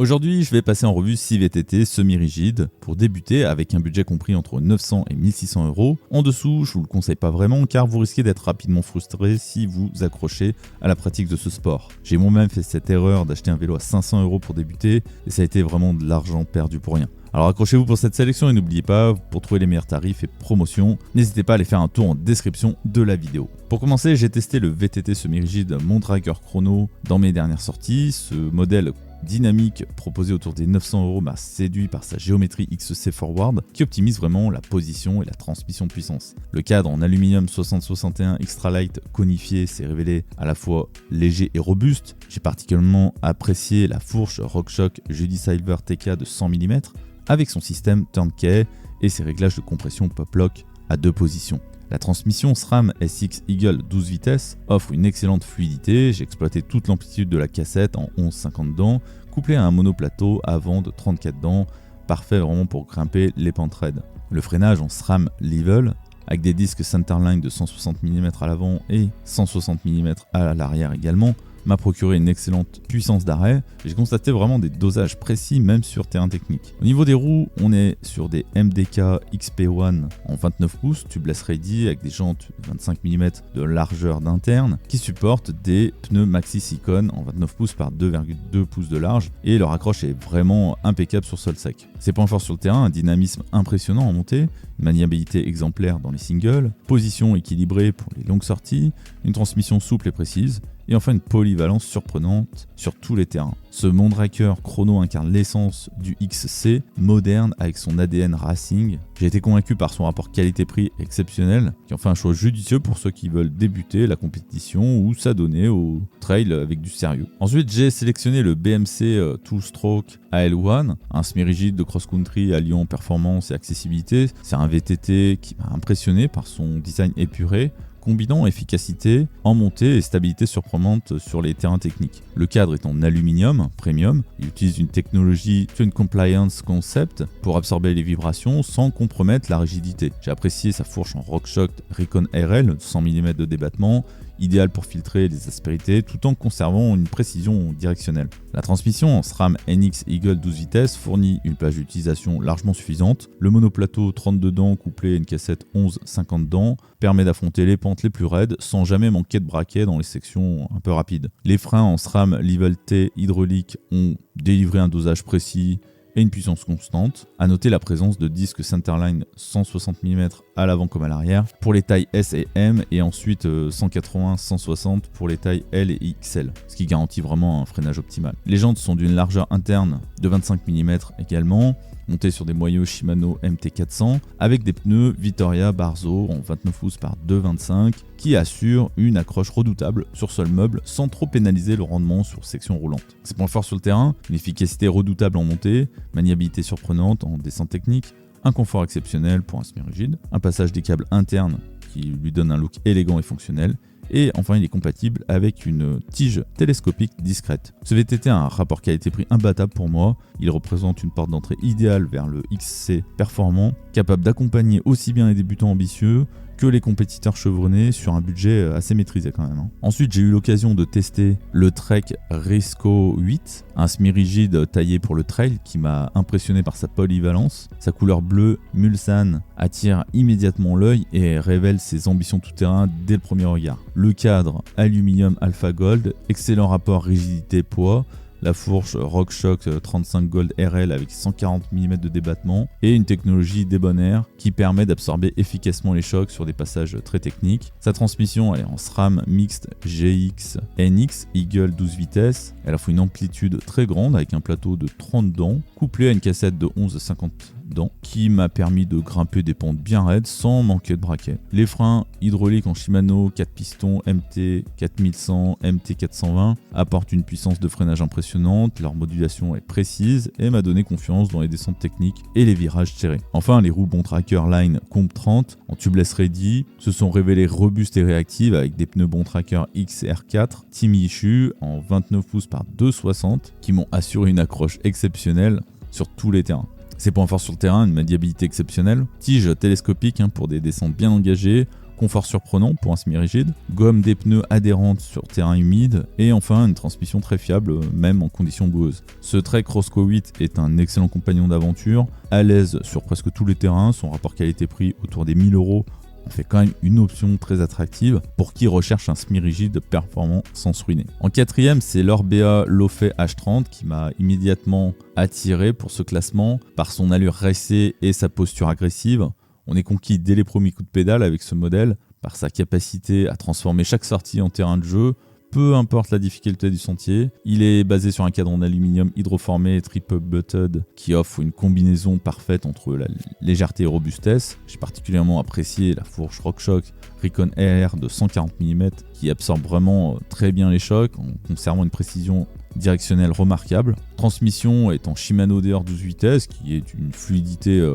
Aujourd'hui, je vais passer en revue 6 VTT semi-rigides pour débuter avec un budget compris entre 900 et 1600 euros. En dessous, je vous le conseille pas vraiment car vous risquez d'être rapidement frustré si vous accrochez à la pratique de ce sport. J'ai moi-même fait cette erreur d'acheter un vélo à 500 euros pour débuter et ça a été vraiment de l'argent perdu pour rien. Alors accrochez-vous pour cette sélection et n'oubliez pas, pour trouver les meilleurs tarifs et promotions, n'hésitez pas à aller faire un tour en description de la vidéo. Pour commencer, j'ai testé le VTT semi-rigide Mondraker Chrono dans mes dernières sorties. Ce modèle dynamique proposé autour des 900 euros m'a séduit par sa géométrie XC Forward qui optimise vraiment la position et la transmission de puissance. Le cadre en aluminium 6061 Extra Light conifié s'est révélé à la fois léger et robuste. J'ai particulièrement apprécié la fourche RockShox Judy Silver TK de 100 mm avec son système turnkey et ses réglages de compression pop-lock à 2 positions. La transmission SRAM SX Eagle 12 vitesses offre une excellente fluidité. J'ai exploité toute l'amplitude de la cassette en 11,50 dents, couplé à un monoplateau avant de 34 dents, parfait vraiment pour grimper les pentes raides. Le freinage en SRAM Level, avec des disques centerline de 160 mm à l'avant et 160 mm à l'arrière également, m'a procuré une excellente puissance d'arrêt. J'ai constaté vraiment des dosages précis même sur terrain technique. Au niveau des roues, on est sur des MDK XP1 en 29 pouces tubeless ready avec des jantes 25 mm de largeur d'interne qui supportent des pneus Maxi Sikon en 29 pouces par 2,2 pouces de large et leur accroche est vraiment impeccable sur sol sec. Ses points forts sur le terrain, un dynamisme impressionnant en montée, une maniabilité exemplaire dans les singles, position équilibrée pour les longues sorties, une transmission souple et précise, et enfin une polyvalence surprenante sur tous les terrains. Ce Mondraker Chrono incarne l'essence du XC, moderne avec son ADN racing. J'ai été convaincu par son rapport qualité-prix exceptionnel, qui en fait un choix judicieux pour ceux qui veulent débuter la compétition ou s'adonner au trail avec du sérieux. Ensuite, j'ai sélectionné le BMC Two Stroke AL1, un semi-rigide de cross-country alliant performance et accessibilité. C'est un VTT qui m'a impressionné par son design épuré, combinant efficacité en montée et stabilité surprenante sur les terrains techniques. Le cadre est en aluminium premium, il utilise une technologie Tune Compliance Concept pour absorber les vibrations sans compromettre la rigidité. J'ai apprécié sa fourche en RockShox Recon RL, 100 mm de débattement, idéal pour filtrer les aspérités tout en conservant une précision directionnelle. La transmission en SRAM NX Eagle 12 vitesses fournit une plage d'utilisation largement suffisante. Le monoplateau 32 dents couplé à une cassette 11,50 dents permet d'affronter les pentes les plus raides sans jamais manquer de braquet dans les sections un peu rapides. Les freins en SRAM Level T hydraulique ont délivré un dosage précis et une puissance constante. A noter la présence de disques centerline 160 mm à l'avant comme à l'arrière pour les tailles S et M et ensuite 180-160 pour les tailles L et XL, ce qui garantit vraiment un freinage optimal. Les jantes sont d'une largeur interne de 25 mm également, montées sur des moyeux Shimano MT400 avec des pneus Vittoria Barzo en 29 pouces par 2,25 qui assurent une accroche redoutable sur sol meuble sans trop pénaliser le rendement sur section roulante. Ses points forts sur le terrain, une efficacité redoutable en montée, maniabilité surprenante en descente technique, un confort exceptionnel pour un semi-rigide, un passage des câbles internes qui lui donne un look élégant et fonctionnel, et enfin il est compatible avec une tige télescopique discrète. Ce VTT a un rapport qualité-prix imbattable pour moi, il représente une porte d'entrée idéale vers le XC performant, capable d'accompagner aussi bien les débutants ambitieux que les compétiteurs chevronnés sur un budget assez maîtrisé quand même. Ensuite, j'ai eu l'occasion de tester le Trek Risco 8, un semi-rigide taillé pour le trail qui m'a impressionné par sa polyvalence. Sa couleur bleue mulsanne attire immédiatement l'œil et révèle ses ambitions tout-terrain dès le premier regard. Le cadre aluminium Alpha Gold, excellent rapport rigidité-poids, la fourche RockShox 35 Gold RL avec 140 mm de débattement et une technologie Debonair qui permet d'absorber efficacement les chocs sur des passages très techniques. Sa transmission elle est en SRAM mixte GX NX Eagle 12 vitesses. Elle offre une amplitude très grande avec un plateau de 30 dents couplé à une cassette de 11,50 dents qui m'a permis de grimper des pentes bien raides sans manquer de braquet. Les freins hydrauliques en Shimano 4 pistons MT 4100 MT 420 apportent une puissance de freinage impressionnante, leur modulation est précise et m'a donné confiance dans les descentes techniques et les virages serrés. Enfin, les roues Bontraker Line Comp 30 en tubeless ready se sont révélées robustes et réactives avec des pneus Bontraker XR4 Team Issue en 29 pouces par 2,60 qui m'ont assuré une accroche exceptionnelle sur tous les terrains. Ses points forts sur le terrain, une maniabilité exceptionnelle, tige télescopique pour des descentes bien engagées, confort surprenant pour un semi-rigide, gomme des pneus adhérentes sur terrain humide et enfin une transmission très fiable même en conditions boueuses. Ce Trek Roscoe 8 est un excellent compagnon d'aventure, à l'aise sur presque tous les terrains, son rapport qualité-prix autour des 1000 € en fait quand même une option très attractive pour qui recherche un semi-rigide performant sans se ruiner. En quatrième, c'est l'Orbea Lofay H30 qui m'a immédiatement attiré pour ce classement par son allure racée et sa posture agressive. On est conquis dès les premiers coups de pédale avec ce modèle par sa capacité à transformer chaque sortie en terrain de jeu, peu importe la difficulté du sentier. Il est basé sur un cadre en aluminium hydroformé triple butted qui offre une combinaison parfaite entre la légèreté et robustesse. J'ai particulièrement apprécié la fourche RockShox Recon Air de 140 mm qui absorbe vraiment très bien les chocs en conservant une précision directionnelle remarquable. Transmission est en Shimano DR 12 vitesses qui est une fluidité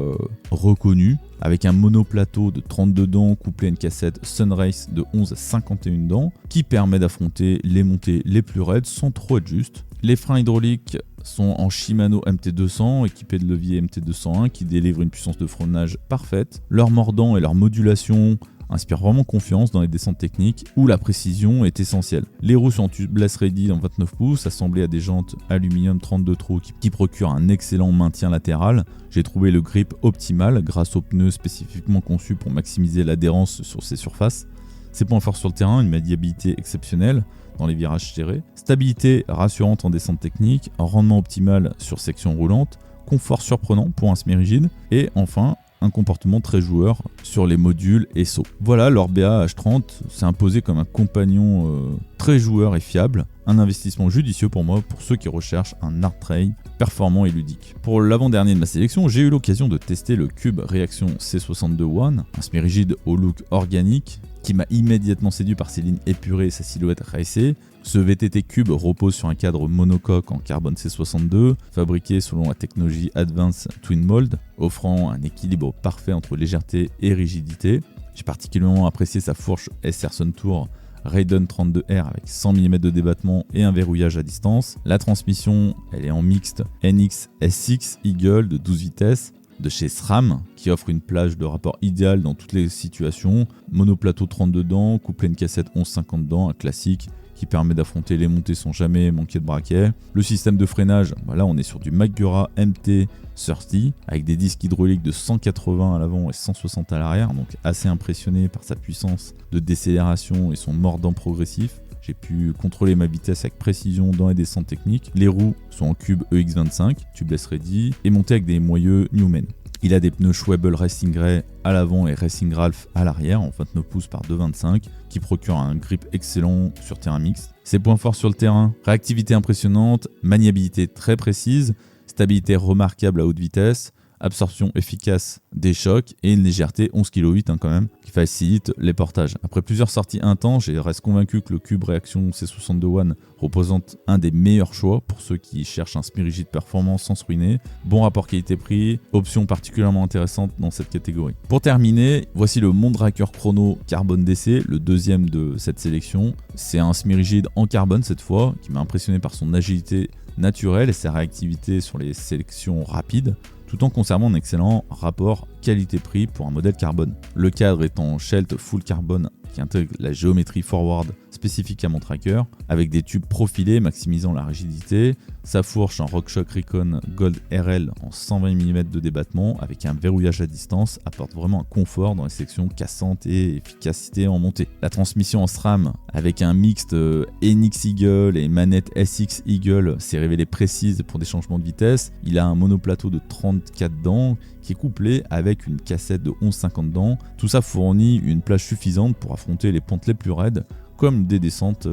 reconnue avec un monoplateau de 32 dents couplé à une cassette Sunrace de 11 à 51 dents qui permet d'affronter les montées les plus raides sans trop être juste. Les freins hydrauliques sont en Shimano MT200 équipés de levier MT201 qui délivrent une puissance de freinage parfaite. Leur mordant et leur modulation inspire vraiment confiance dans les descentes techniques où la précision est essentielle. Les roues sont en tubeless ready en 29 pouces, assemblées à des jantes aluminium 32 trous qui procurent un excellent maintien latéral. J'ai trouvé le grip optimal grâce aux pneus spécifiquement conçus pour maximiser l'adhérence sur ces surfaces. Ses points forts sur le terrain, une maniabilité exceptionnelle dans les virages serrés, stabilité rassurante en descente technique, rendement optimal sur section roulante, confort surprenant pour un semi-rigide et enfin un comportement très joueur sur les modules et sauts. Voilà, l'Orbea H30 s'est imposé comme un compagnon très joueur et fiable, un investissement judicieux pour moi pour ceux qui recherchent un hard trail performant et ludique. Pour l'avant-dernier de ma sélection, j'ai eu l'occasion de tester le Cube Reaction C62 One, un semi-rigide au look organique qui m'a immédiatement séduit par ses lignes épurées et sa silhouette racée. Ce VTT Cube repose sur un cadre monocoque en carbone C62, fabriqué selon la technologie Advanced Twin Mold, offrant un équilibre parfait entre légèreté et rigidité. J'ai particulièrement apprécié sa fourche SR Suntour Raiden 32R avec 100 mm de débattement et un verrouillage à distance. La transmission, elle est en mixte NX SX Eagle de 12 vitesses de chez SRAM qui offre une plage de rapport idéale dans toutes les situations. Monoplateau 32 dents, couplé à une cassette 11-50 dents, un classique qui permet d'affronter les montées sans jamais manquer de braquet. Le système de freinage, là on est sur du Magura MT30 avec des disques hydrauliques de 180 à l'avant et 160 à l'arrière, donc assez impressionné par sa puissance de décélération et son mordant progressif. J'ai pu contrôler ma vitesse avec précision dans les descentes techniques. Les roues sont en cube EX25, tubeless ready, et montées avec des moyeux Newman. Il a des pneus Schwebel Racing Grey à l'avant et Racing Ralph à l'arrière en 29 pouces par 2,25 qui procurent un grip excellent sur terrain mixte. Ses points forts sur le terrain, réactivité impressionnante, maniabilité très précise, stabilité remarquable à haute vitesse, absorption efficace des chocs et une légèreté 11,8 kg quand même qui facilite les portages. Après plusieurs sorties intenses, je reste convaincu que le Cube Reaction C62 One représente un des meilleurs choix pour ceux qui cherchent un semi-rigide performant sans se ruiner. Bon rapport qualité-prix, option particulièrement intéressante dans cette catégorie. Pour terminer, voici le Mondraker Chrono Carbone DC, le deuxième de cette sélection. C'est un semi-rigide en carbone cette fois qui m'a impressionné par son agilité naturelle et sa réactivité sur les sélections rapides, tout en conservant un excellent rapport qualité-prix pour un modèle carbone. Le cadre est en Shelt Full Carbone qui intègre la géométrie forward spécifique à mon tracker, avec des tubes profilés maximisant la rigidité, sa fourche en RockShox Recon Gold RL en 120 mm de débattement avec un verrouillage à distance apporte vraiment un confort dans les sections cassantes et efficacité en montée. La transmission en SRAM avec un mixte NX Eagle et manette SX Eagle s'est révélée précise pour des changements de vitesse. Il a un monoplateau de 34 dents qui est couplé avec une cassette de 11,50 dents. Tout ça fournit une plage suffisante pour affronter les pentes les plus raides comme des descentes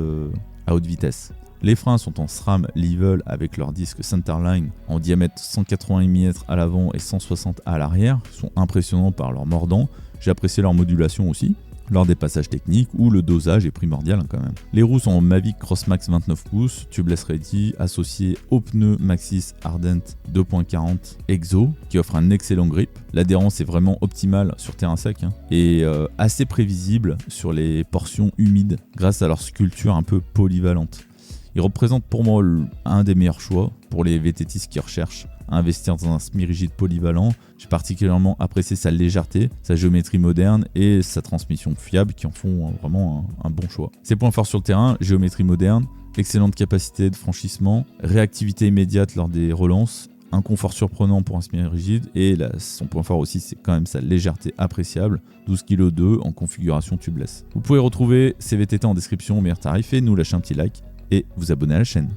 à haute vitesse. Les freins sont en SRAM Level avec leur disque Centerline en diamètre 180 mm à l'avant et 160 à l'arrière. Ils sont impressionnants par leur mordant. J'ai apprécié leur modulation aussi lors des passages techniques où le dosage est primordial quand même. Les roues sont en Mavic Crossmax 29 pouces, tubeless ready, associé au pneu Maxxis Ardent 2.40 Exo qui offre un excellent grip. L'adhérence est vraiment optimale sur terrain sec et assez prévisible sur les portions humides grâce à leur sculpture un peu polyvalente. Il représente pour moi un des meilleurs choix pour les VTTistes qui recherchent à investir dans un semi-rigide polyvalent. J'ai particulièrement apprécié sa légèreté, sa géométrie moderne et sa transmission fiable qui en font vraiment un bon choix. Ses points forts sur le terrain, géométrie moderne, excellente capacité de franchissement, réactivité immédiate lors des relances, un confort surprenant pour un semi-rigide et son point fort aussi c'est quand même sa légèreté appréciable, 12,2 kg en configuration tubeless. Vous pouvez retrouver ces VTT en description au meilleur tarif et nous lâcher un petit like et vous abonner à la chaîne.